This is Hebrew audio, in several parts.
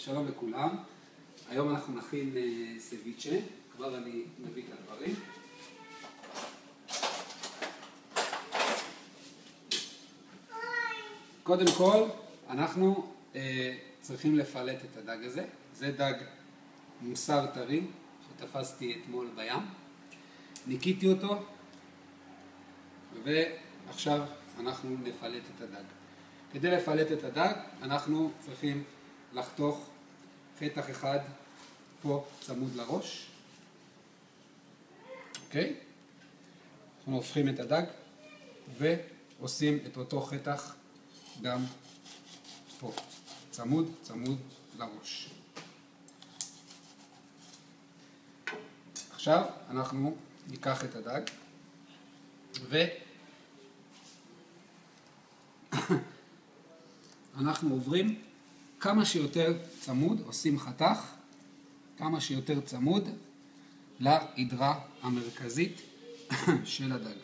שלום לכולם. היום אנחנו נכין סביצ'ה. כבר אני מביא את הדברים. קודם כל, אנחנו צריכים לפלט את הדג הזה. זה דג מוסר טרי שתפסתי אתמול בים. ניקיתי אותו, ועכשיו אנחנו נפלט את הדג. כדי לפלט את הדג, אנחנו צריכים לחתוך חתך אחד פה צמוד לראש. אוקיי? אנחנו הופכים את הדג ועושים את אותו חתך גם פה, צמוד לראש. עכשיו אנחנו ניקח את הדג אנחנו עוברים כמה שיותר צמוד, עושים חתך כמה שיותר צמוד לעדרה המרכזית של הדג.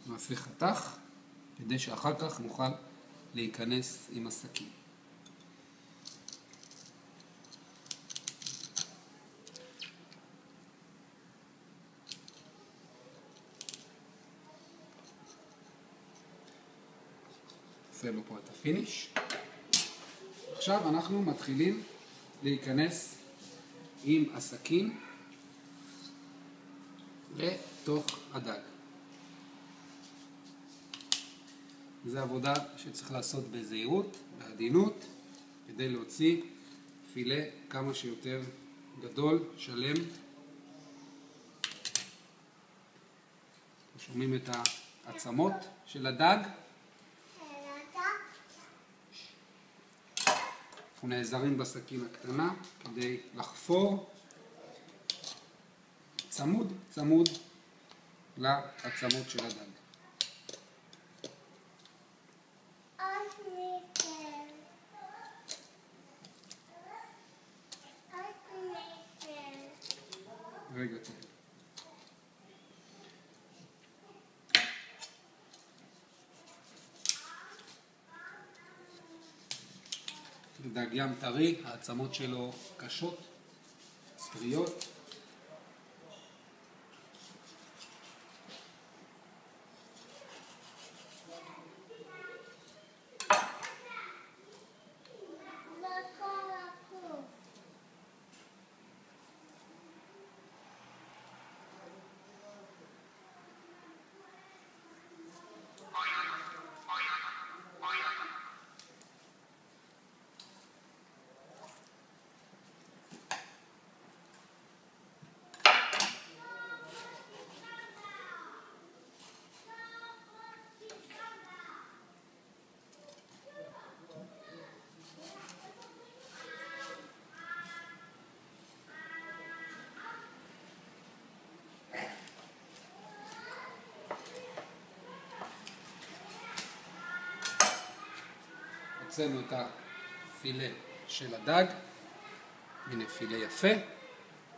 נעשה חתך כדי שאחר כך נוכל להיכנס עם הסכין. נעשה לו פה את הפיניש. עכשיו אנחנו מתחילים להיכנס עם הסכין לתוך הדג. זו עבודה שצריך לעשות בזהירות, בעדינות, כדי להוציא פילה כמה שיותר גדול, שלם. שומעים את העצמות של הדג. אנחנו נעזרים בסכין הקטנה כדי לחפור צמוד לעצמות של הדג. רגע טוב. דג ים טרי, העצמות שלו קשות, סטריות. הוצאנו את הפילה של הדג, הנה פילה יפה,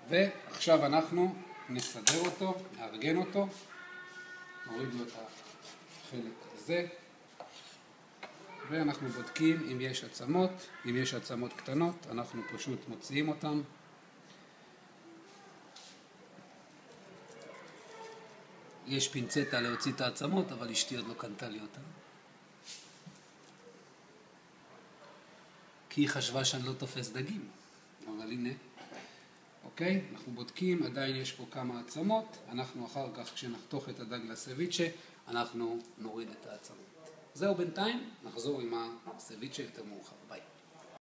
ועכשיו אנחנו נסדר אותו, נארגן אותו, נוריד לו את החלק הזה, ואנחנו בודקים אם יש עצמות. אם יש עצמות קטנות, אנחנו פשוט מוציאים אותן. יש פינצטה להוציא את העצמות, אבל אשתי עוד לא קנתה לי אותן. כי היא חשבה שאני לא תופס דגים, אבל הנה, אוקיי, אנחנו בודקים, עדיין יש פה כמה עצמות, אנחנו אחר כך כשנחתוך את הדג לסביצ'ה, אנחנו נוריד את העצמות. זהו בינתיים, נחזור עם הסביצ'ה יותר מאוחר, ביי.